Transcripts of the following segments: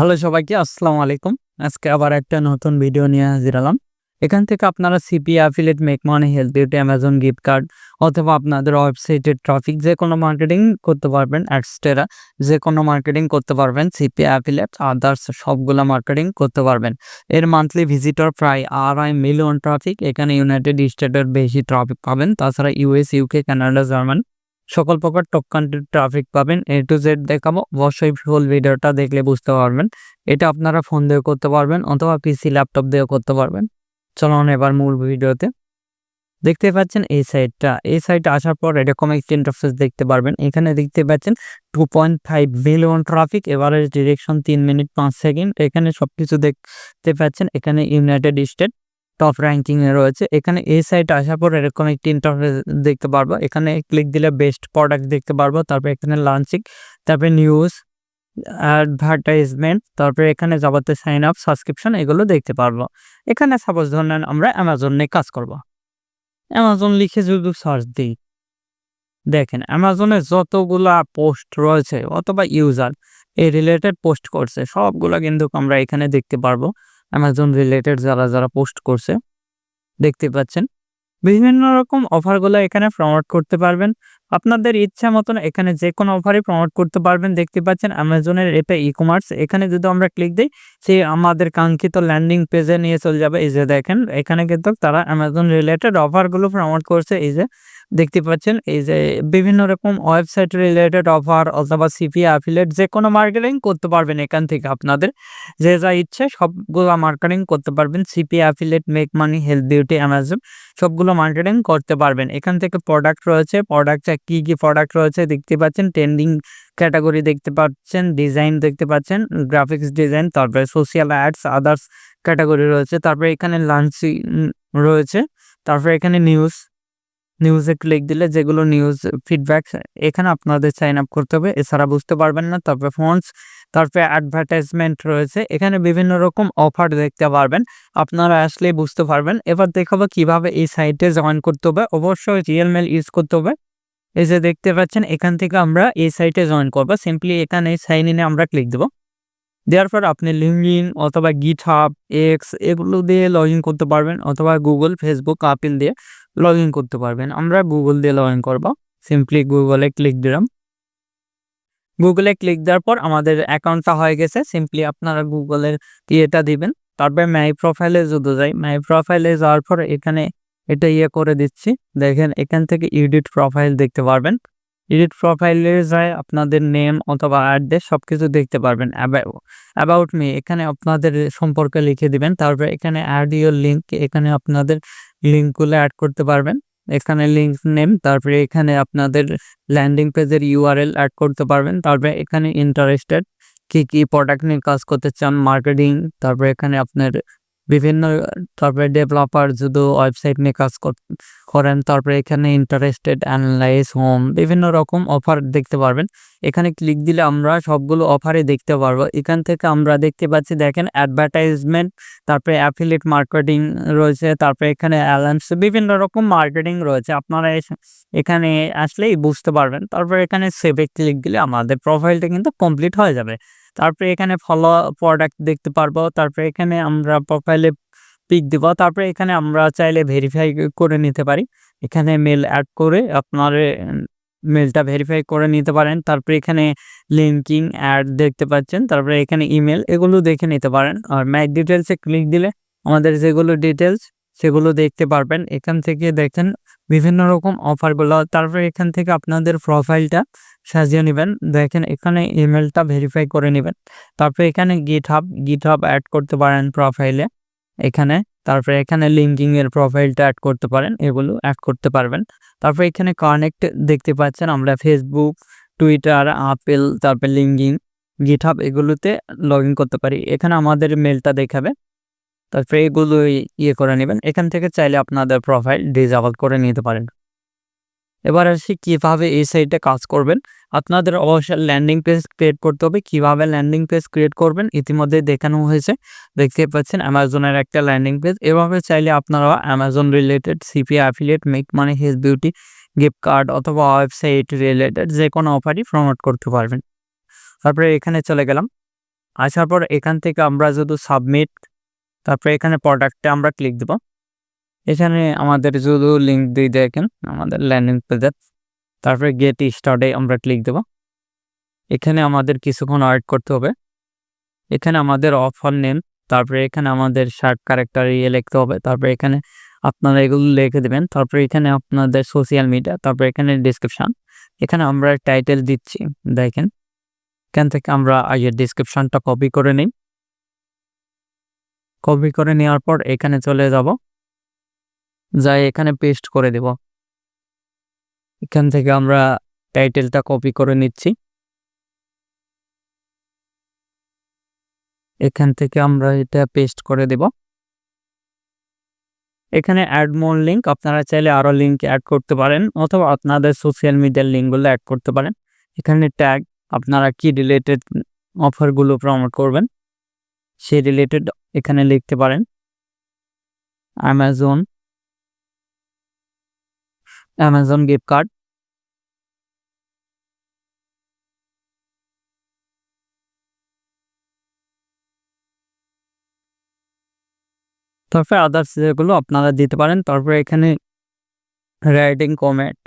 Hello সবাইকে আসসালামু আলাইকুম। আজকে আবার একটা নতুন ভিডিও নিয়ে হাজির হলাম। এখান থেকে আপনারা CP affiliate, make money, health beauty, Amazon gift card অথবা আপনাদের ওয়েবসাইটের ট্রাফিক যেকোনো মার্কেটিং করতে পারবেন। এক্সট্রা যেকোনো মার্কেটিং করতে পারবেন। সিপি অ্যাফিলিয়েট আদার্স সবগুলা মার্কেটিং করতে পারবেন। এর মান্থলি ভিজিটর প্রায় 2.5 মিলিয়ন ট্রাফিক। এখানে ইউনাইটেড স্টেটের বেশি ট্রাফিক পাবেন। তাছাড়া ইউএস, ইউকে, কানাডা, জার্মান সকল প্রকার টপ কান্ট্রির ট্রাফিক পাবেন। A to Z দেখাবো। অবশ্যই ফুল ভিডিওটা দেখলে বুঝতে পারবেন। এটা আপনারা ফোন দিয়েও করতে পারবেন অথবা পিসি, ল্যাপটপ দিয়েও করতে পারবেন। চলুন এবার মূল ভিডিওতে। দেখতে পাচ্ছেন এই সাইটটা। এই সাইটে আসার পর এরকম একটি ইন্টারফেস দেখতে পারবেন। এখানে দেখতে পাচ্ছেন 2.5 billion traffic, average direction 3 minute 5 second. এখানে সবকিছু দেখতে পাচ্ছেন। এখানে ইউনাইটেড স্টেট টপ র্যাঙ্কিং এ রয়েছে। এখানে এই সাইটে আসার পর এরকম একটি ইন্টারফেস দেখতে পারবো। এখানে ক্লিক দিলে বেস্ট প্রোডাক্ট দেখতে পারবো। তারপর এখানে লঞ্চিং, তারপরে নিউজ, অ্যাডভার্টাইজমেন্ট, তারপরে এখানে যাবতীয় সাইন আপ, সাবস্ক্রিপশন এগুলো দেখতে পারবো। এখানে সাপোজ ধরেন আমরা অ্যামাজন নিয়ে কাজ করব। অ্যামাজন লিখে যদি সার্চ দিই, দেখেন অ্যামাজনে যতগুলা পোস্ট রয়েছে অথবা ইউজার এই রিলেটেড পোস্ট করছে সবগুলা কিন্তু আমরা এখানে দেখতে পারবো। অ্যামাজন রিলেটেড যারা পোস্ট করছে দেখতে পাচ্ছেন। বিভিন্ন রকম অফারগুলো এখানে প্রমোট করতে পারবেন। আপনাদের ইচ্ছা মতন এখানে যে কোনো অফারই প্রমোট করতে পারবেন। দেখতে পাচ্ছেন অ্যামাজনের এটা ই-কমার্স। এখানে যদি আমরা ক্লিক দিই, সে আমাদের কাঙ্ক্ষিত ল্যান্ডিং পেজে নিয়ে চলে যাবে। এই যে দেখেন এখানে কিন্তু তারা অ্যামাজন রিলেটেড অফারগুলো প্রমোট করছে। এই যে দেখতে পাচ্ছেন, এই যে বিভিন্ন রকম ওয়েবসাইট রিলেটেড অফার অথবা সিপি অ্যাফিলিয়েট যে কোনো মার্কেটিং করতে পারবেন। এখান থেকে আপনাদের যে যা ইচ্ছে সবগুলো মার্কেটিং করতে পারবেন। CP affiliate, make money, health beauty, Amazon সবগুলো মার্কেটিং করতে পারবেন। এখান থেকে প্রোডাক্ট রয়েছে, প্রোডাক্টে কি কি প্রোডাক্ট রয়েছে দেখতে পাচ্ছেন। ট্রেন্ডিং ক্যাটাগরি দেখতে পাচ্ছেন, ডিজাইন দেখতে পাচ্ছেন, গ্রাফিক্স ডিজাইন, তারপরে সোশ্যাল অ্যাডস, আদার্স ক্যাটাগরি রয়েছে। তারপরে এখানে লাঞ্চিং রয়েছে। তারপরে এখানে নিউজে ক্লিক দিলে যেগুলো নিউজ ফিডব্যাক এখানে আপনাদের সাইন আপ করতে হবে, এছাড়া বুঝতে পারবেন না। তারপরে ফন্টস, তারপরে অ্যাডভার্টাইজমেন্ট রয়েছে। এখানে বিভিন্ন রকম অফার দেখতে পারবেন, আপনারা আসলেই বুঝতে পারবেন। এবার দেখাবো কিভাবে এই সাইটে জয়েন করতে হবে। অবশ্যই জিমেইল ইউজ করতে হবে। এই যে দেখতে পাচ্ছেন এখান থেকে আমরা এই সাইটে জয়েন করবো। সিম্পলি এখানে সাইন ইনে আমরা ক্লিক দেবো। দেওয়ার পর আপনি লিঙ্কডইন অথবা গিটহাব, এক্স এগুলো দিয়ে লগ ইন করতে পারবেন অথবা গুগল, ফেসবুক, অ্যাপল দিয়ে লগ ইন করতে পারবেন। আমরা গুগল দিয়ে লগ ইন করবো। সিম্পলি গুগলে ক্লিক দিলাম। গুগলে ক্লিক দেওয়ার পর আমাদের অ্যাকাউন্টটা হয়ে গেছে। সিম্পলি আপনারা গুগলের ইয়েটা দিবেন। তারপরে মাই প্রোফাইলে যদি যাই, মাই প্রোফাইলে যাওয়ার পর এখানে এটা করে দিচ্ছি। দেখেন এখান থেকে এডিট প্রোফাইল দেখতে পারবেন। এডিট প্রোফাইলে যায় আপনাদের নেম অথবা অ্যাড্রেস সবকিছু দেখতে পারবেন। অ্যাবাউট মি এখানে আপনাদের সম্পর্কে লিখে দিবেন। তারপরে এখানে অ্যাড ইউর লিঙ্ক, এখানে আপনাদের লিঙ্কগুলো অ্যাড করতে পারবেন। এখানে লিঙ্ক নেম, তারপরে এখানে আপনাদের ল্যান্ডিং পেজের ইউআরএল অ্যাড করতে পারবেন। তারপরে এখানে ইন্টারেস্টেড কি প্রোডাক্ট নিয়ে কাজ করতে চান, মার্কেটিং, তারপরে এখানে আপনার বিভিন্ন, তারপরে ডেভেলপার যদি ওয়েবসাইট নিয়ে কাজ করেন, তারপরে এখানে ইন্টারেস্টেড, অ্যানালাইজ, হোম বিভিন্ন রকম অফার দেখতে পারবেন। এখানে ক্লিক দিলে আমরা সবগুলো অফারে দেখতে পারবো। এখান থেকে আমরা দেখতে পাচ্ছি দেখেন অ্যাডভার্টাইজমেন্ট, তারপরে অ্যাফিলিয়েট মার্কেটিং রয়েছে, তারপরে এখানে অ্যালায়েন্স বিভিন্ন রকম মার্কেটিং রয়েছে। আপনারা এখানে আসলেই বুঝতে পারবেন। তারপরে এখানে সেভে ক্লিক দিলে আমাদের প্রোফাইলটা কিন্তু কমপ্লিট হয়ে যাবে। তারপরে এখানে ফলো প্রোডাক্ট দেখতে পারবো। তারপরে এখানে আমরা প্রোফাইলে পিক দিব। তারপরে এখানে আমরা চাইলে ভেরিফাই করে নিতে পারি। এখানে মেল অ্যাড করে আপনার মেলটা ভেরিফাই করে নিতে পারেন। তারপরে এখানে লিঙ্কিং অ্যাড দেখতে পাচ্ছেন। তারপরে এখানে ইমেল এগুলো দেখে নিতে পারেন। আর মাই ডিটেলসে ক্লিক দিলে আমাদের যেগুলো ডিটেলস সেগুলো দেখতে পারবেন। এখান থেকে দেখেন বিভিন্ন রকম অফারগুলো। তারপরে এখান থেকে আপনাদের প্রোফাইলটা সাজিয়ে নেবেন। দেখেন এখানে ইমেলটা ভেরিফাই করে নেবেন। তারপরে এখানে গিটহাব অ্যাড করতে পারেন প্রোফাইলে এখানে। তারপরে এখানে লিঙ্কিং এর প্রোফাইলটা অ্যাড করতে পারেন, এগুলো অ্যাড করতে পারবেন। তারপরে এখানে কানেক্ট দেখতে পাচ্ছেন, আমরা ফেসবুক, টুইটার, আপেল, তারপরে লিঙ্কিং, গিটহাব এগুলোতে লগ ইন করতে পারি। এখানে আমাদের মেলটা দেখাবে। তারপরে এগুলো করে নেবেন। এখান থেকে চাইলে আপনাদের প্রোফাইল ডিসেবল করে নিতে পারেন। এবার আসি কিভাবে এই সাইটে কাজ করবেন। আপনাদের অবশ্যই ল্যান্ডিং পেজ ক্রিয়েট করতে হবে। কিভাবে ল্যান্ডিং পেজ ক্রিয়েট করবেন ইতিমধ্যে দেখানো হয়েছে, দেখতে পাচ্ছেন অ্যামাজনের একটা ল্যান্ডিং পেজ। এভাবে চাইলে আপনারা Amazon related CP affiliate, make money, health beauty, gift card অথবা ওয়েবসাইট রিলেটেড যে কোনো অফারই প্রমোট করতে পারবেন। তারপরে এখানে চলে গেলাম। আসার পর এখান থেকে আমরা যদি সাবমিট, তারপরে এখানে প্রোডাক্টে আমরা ক্লিক দেব। এখানে আমাদের যদি লিঙ্ক দিয়ে দেখেন আমাদের ল্যান্ডিং পেজের, তারপরে গেট স্টার্টে আমরা ক্লিক দেব। এখানে আমাদের কিছুক্ষণ ওয়েট করতে হবে। এখানে আমাদের অফার নেম, তারপরে এখানে আমাদের শার্ট ক্যারেক্টার লিখতে হবে, তারপরে এখানে আপনারা এগুলো লিখে দেবেন। তারপরে এখানে আপনাদের সোশ্যাল মিডিয়া, তারপরে এখানে ডেসক্রিপশন। এখানে আমরা টাইটেল দিচ্ছি, দেখেন এখান থেকে আমরা আগের ডেসক্রিপশনটা কপি করে নিই। কপি করে নেওয়ার পর এখানে চলে যাব, যাই এখানে পেস্ট করে দেব। এখান থেকে আমরা টাইটেলটা কপি করে নিচ্ছি। এখান থেকে আমরা এটা পেস্ট করে দেব। এখানে অ্যাড মোর লিঙ্ক, আপনারা চাইলে আরও লিঙ্ক অ্যাড করতে পারেন অথবা আপনাদের সোশ্যাল মিডিয়ার লিঙ্কগুলো অ্যাড করতে পারেন। এখানে ট্যাগ, আপনারা কি রিলেটেড অফারগুলো প্রমোট করবেন সেই রিলেটেড এখানে লিখতে পারেন। Amazon gift card. তারপরে আদার্স যেগুলো আপনারা দিতে পারেন। তারপরে এখানে রাইটিং কমেন্ট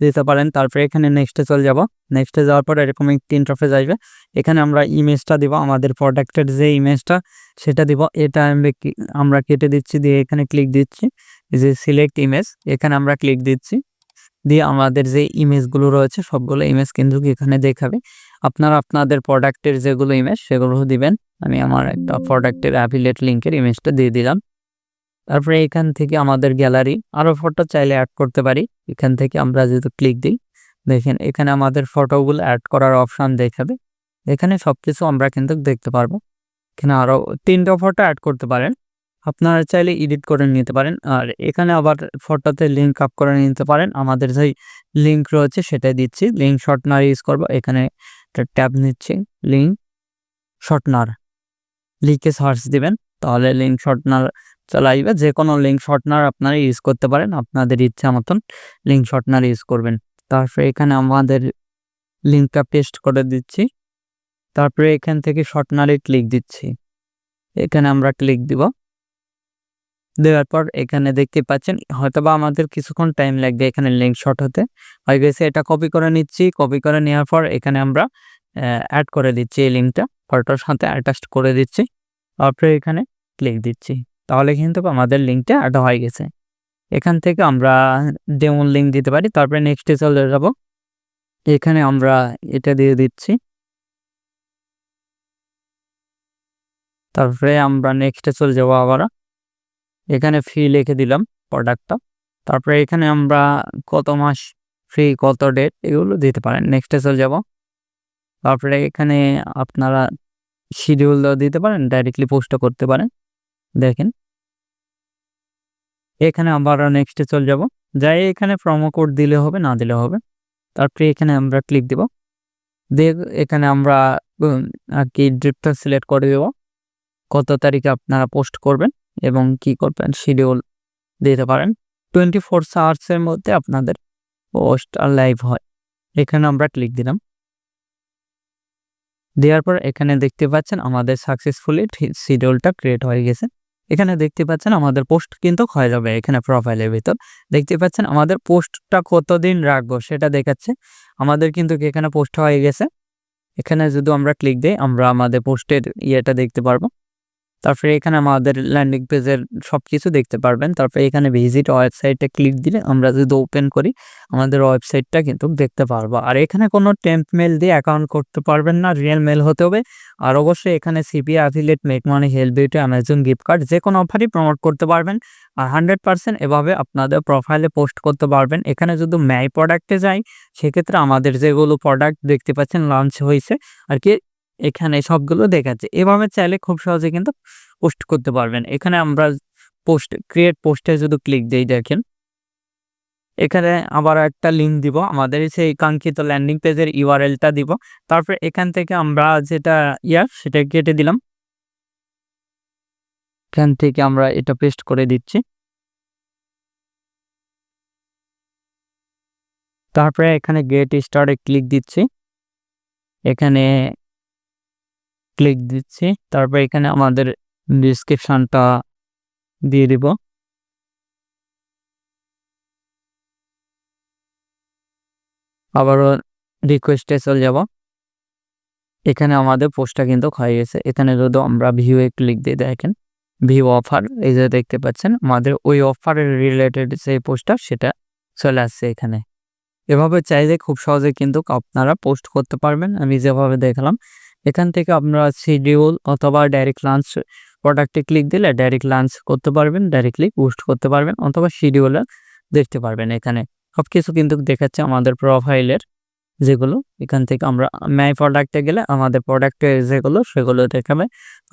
দিতে পারেন। তারপরে এখানে নেক্সটে চলে যাব। নেক্সটে যাওয়ার পর এরকম একটি ইন্টারফেস আসবে। এখানে আমরা ইমেজটা দিব, আমাদের প্রোডাক্টের যে ইমেজটা সেটা দিব। এটা আমরা কেটে দিচ্ছি, দিয়ে এখানে ক্লিক দিচ্ছি, যে সিলেক্ট ইমেজ, এখানে আমরা ক্লিক দিচ্ছি, দিয়ে আমাদের যে ইমেজগুলো রয়েছে সবগুলো ইমেজ কিন্তু এখানে দেখাবে। আপনারা আপনাদের প্রোডাক্টের যেগুলো ইমেজ সেগুলো দিবেন। আমি আমার একটা প্রোডাক্টের অ্যাফিলিয়েট লিঙ্কের ইমেজটা দিয়ে দিলাম। তারপরে এখান থেকে আমাদের গ্যালারি আরও ফটো চাইলে অ্যাড করতে পারি। এখান থেকে আমরা যেহেতু ক্লিক দিই, দেখেন এখানে আমাদের ফটোগুলো অ্যাড করার অপশান দেখাবে। এখানে সব কিছু আমরা কিন্তু দেখতে পারবো। এখানে আরও 3টা ফটো অ্যাড করতে পারেন, আপনারা চাইলে এডিট করে নিতে পারেন। আর এখানে আবার ফটোতে লিঙ্ক আপ করে নিতে পারেন। আমাদের যেই লিঙ্ক রয়েছে সেটাই দিচ্ছি। লিঙ্ক শর্টনার ইউজ করবো। এখানে একটা ট্যাব নিচ্ছি, লিঙ্ক শর্টনার লিখে সার্চ দিবেন, তাহলে লিঙ্ক শর্টনার চলে আসবে। যে কোনো লিঙ্ক শর্টনার আপনারা ইউজ করতে পারেন, আপনাদের ইচ্ছা মতন লিঙ্ক শর্টনার ইউজ করবেন। তারপরে এখানে আমাদের লিঙ্কটা পেস্ট করে দিচ্ছি। তারপরে এখান থেকে শর্টনারে ক্লিক দিচ্ছি। এখানে আমরা ক্লিক দিব। দেওয়ার পর এখানে দেখতে পাচ্ছেন হয়তোবা আমাদের কিছুক্ষণ টাইম লাগবে এখানে লিঙ্ক শর্ট হতে। হয়ে গেছে, এটা কপি করে নিচ্ছি। কপি করে নেওয়ার পর এখানে আমরা অ্যাড করে দিচ্ছি, এই লিঙ্কটা ফটোর সাথে অ্যাটাচ করে দিচ্ছি। তারপরে এখানে ক্লিক দিচ্ছি, তাহলে কিন্তু আমাদের লিঙ্কটা অ্যাড হয়ে গেছে। এখান থেকে আমরা ডেমো লিঙ্ক দিতে পারি। তারপরে নেক্সটে চলে যাব। এখানে আমরা এটা দিয়ে দিচ্ছি। তারপরে আমরা নেক্সটে চলে যাব আবার। এখানে ফ্রি লিখে দিলাম প্রোডাক্টটা। তারপরে এখানে আমরা কত মাস ফ্রি, কত ডেট এগুলো দিতে পারেন। নেক্সটে চলে যাব। তারপরে এখানে আপনারা শিডিউল দিতে পারেন, ডাইরেক্টলি পোস্টও করতে পারেন। দেখেন এখানে আবার নেক্সটে চলে যাব। যাই এখানে প্রোমো কোড দিলে হবে, না দিলে হবে। তারপরে এখানে আমরা ক্লিক দেব, দিয়ে এখানে আমরা আর কি ডেটটা সিলেক্ট করে দেব, কত তারিখে আপনারা পোস্ট করবেন এবং কি করবেন শিডিউল দিতে পারেন। 24 আওয়ার্সের মধ্যে আপনাদের পোস্ট আর লাইভ হয়। এখানে আমরা ক্লিক দিলাম। দেওয়ার পর এখানে দেখতে পাচ্ছেন আমাদের সাকসেসফুলি শিডিউলটা ক্রিয়েট হয়ে গেছে। এখানে দেখতে পাচ্ছেন আমাদের পোস্ট কিন্তু হয়ে যাবে। এখানে প্রোফাইলের ভিতর দেখতে পাচ্ছেন আমাদের পোস্টটা কতদিন রাখবো সেটা দেখাচ্ছে। আমাদের কিন্তু এখানে পোস্ট হয়ে গেছে। এখানে যদি আমরা ক্লিক দিই আমরা আমাদের পোস্টের ইয়েটা দেখতে পারবো। তারপরে এখানে আমাদের ল্যান্ডিং পেজের সবকিছু দেখতে পারবেন। তারপরে এখানে ভিজিট ওয়েবসাইটে ক্লিক দিলে আমরা যদি ওপেন করি আমাদের ওয়েবসাইটটা কিন্তু দেখতে পারবো। আর এখানে কোনো টেম্প মেল দিয়ে অ্যাকাউন্ট করতে পারবেন না, রিয়েল মেল হতে হবে। আর অবশ্যই এখানে CP, affiliate, make money, help beauty, Amazon gift card যে কোনো অফারই প্রমোট করতে পারবেন। আর 100% এভাবে আপনাদের প্রোফাইলে পোস্ট করতে পারবেন। এখানে যদি মাই প্রোডাক্টে যাই সেক্ষেত্রে আমাদের যেগুলো প্রোডাক্ট দেখতে পাচ্ছেন লঞ্চ হয়েছে আর কি, এখানে সবগুলো দেখাচ্ছে। এভাবে চাইলে খুব সহজে কিন্তু পোস্ট করতে পারবেন। এখানে আমরা ক্রিয়েট পোস্টে যদি ক্লিক দিই, দেখেন এখানে আবার একটা লিঙ্ক দিব, আমাদের সেই কাঙ্ক্ষিত ল্যান্ডিং পেজের ইউআরএলটা দিব। তারপরে এখান থেকে আমরা যেটা সেটা কেটে দিলাম। এখান থেকে আমরা এটা পেস্ট করে দিচ্ছি। তারপরে এখানে গেট স্টার্টে ক্লিক দিচ্ছি। এখানে ক্লিক দিচ্ছি। তারপর এখানে আমাদের ডেসক্রিপশনটা দিয়ে দিব। আবারও রিকোয়েস্টে চলে যাব। এখানে আমাদের পোস্টটা কিন্তু হয়ে গেছে। এখানে যদি আমরা ভিউ এ ক্লিক দিয়ে দেখেন, ভিউ অফার এই যে দেখতে পাচ্ছেন আমাদের ওই অফারের রিলেটেড যে পোস্টটা সেটা চলে আসছে এখানে। এভাবে চাইলে খুব সহজে কিন্তু আপনারা পোস্ট করতে পারবেন। আমি যেভাবে দেখালাম এখান থেকে আপনারা শিডিউল অথবা ডাইরেক্ট লাঞ্চ প্রোডাক্টে ক্লিক দিলে ডাইরেক্ট লাঞ্চ করতে পারবেন, ডাইরেক্টলি পোস্ট করতে পারবেন অথবা শিডিউলে দেখতে পারবেন। এখানে সবকিছু কিন্তু দেখাচ্ছে আমাদের প্রোফাইলের যেগুলো। এখান থেকে আমরা মাই প্রোডাক্টে গেলে আমাদের প্রোডাক্টের যেগুলো সেগুলো দেখাবে,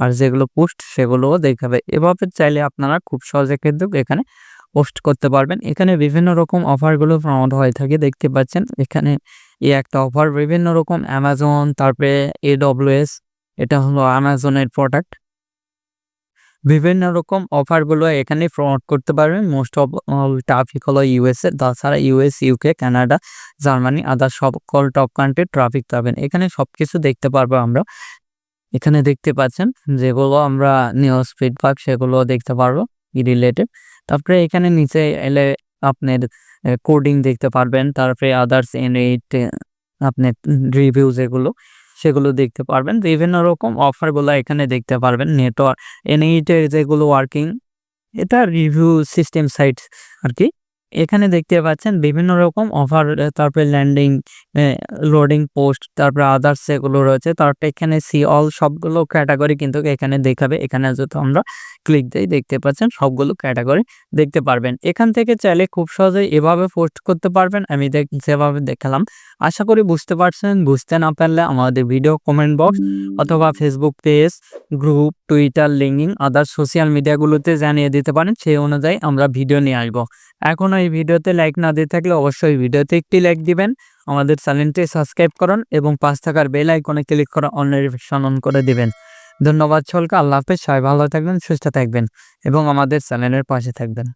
আর যেগুলো পোস্ট সেগুলোও দেখাবে। এভাবে চাইলে আপনারা খুব সহজে কিন্তু এখানে পোস্ট করতে পারবেন। এখানে বিভিন্ন রকম অফারগুলো প্রমোট হয়ে থাকে দেখতে পাচ্ছেন। এখানে এই একটা অফার বিভিন্ন রকম অ্যামাজন, তারপরে AWS, এটা হলো অ্যামাজনের প্রোডাক্ট। বিভিন্ন রকম অফারগুলো এখানে প্রমোট করতে পারবেন। মোস্ট অফ ট্রাফিক হলো ইউএসএ, তাছাড়া ইউএস, ইউকে, কানাডা, জার্মানি, আদার সকল টপ কান্ট্রি ট্রাফিক পাবেন। এখানে সবকিছু দেখতে পারবো আমরা। এখানে দেখতে পাচ্ছেন যেগুলো আমরা নিউজ ফিডব্যাক সেগুলো দেখতে পারবো রিলেটেড। তারপরে এখানে নিচে এলে আপনার কোডিং দেখতে পারবেন, তারপরে আদার্স এনএইট আপনার রিভিউ যেগুলো সেগুলো দেখতে পারবেন। বিভিন্ন রকম অফারগুলো এখানে দেখতে পারবেন। নেটওয়ার্ক এনএইটের যেগুলো ওয়ার্কিং, এটা রিভিউ সিস্টেম সাইট আর কি। এখানে দেখতে পাচ্ছেন বিভিন্ন রকম অফার, তারপরে ল্যান্ডিং, লোডিং পোস্ট, তারপরে আদার্স যেগুলো রয়েছে। তারপরে এখানে সি অল সবগুলো ক্যাটাগরি কিন্তু এখানে দেখাবে। এখানে যদি আমরা ক্লিক দিই দেখতে পাচ্ছেন সবগুলো ক্যাটাগরি দেখতে পারবেন। এখান থেকে চাইলে খুব সহজেই এভাবে পোস্ট করতে পারবেন আমি যেভাবে দেখালাম। আশা করি বুঝতে পারছেন। বুঝতে না পারলে আমাদের ভিডিও কমেন্ট বক্স অথবা Facebook page, group, Twitter, LinkedIn, other social মিডিয়াগুলোতে জানিয়ে দিতে পারেন। সেই অনুযায়ী আমরা ভিডিও নিয়ে আসবো। এখনও এই ভিডিওতে লাইক না দিয়ে থাকলে অবশ্যই ভিডিওতে একটি লাইক দিবেন, আমাদের চ্যানেলটি সাবস্ক্রাইব করুন এবং পাশ থাকার বেল আইকনে ক্লিক করে অল নোটিফিকেশন অন করে দিবেন। ধন্যবাদ সকলকে। আল্লাহ হাফেজ। সবাই ভালো থাকবেন, সুস্থ থাকবেন এবং আমাদের চ্যানেলের পাশে থাকবেন।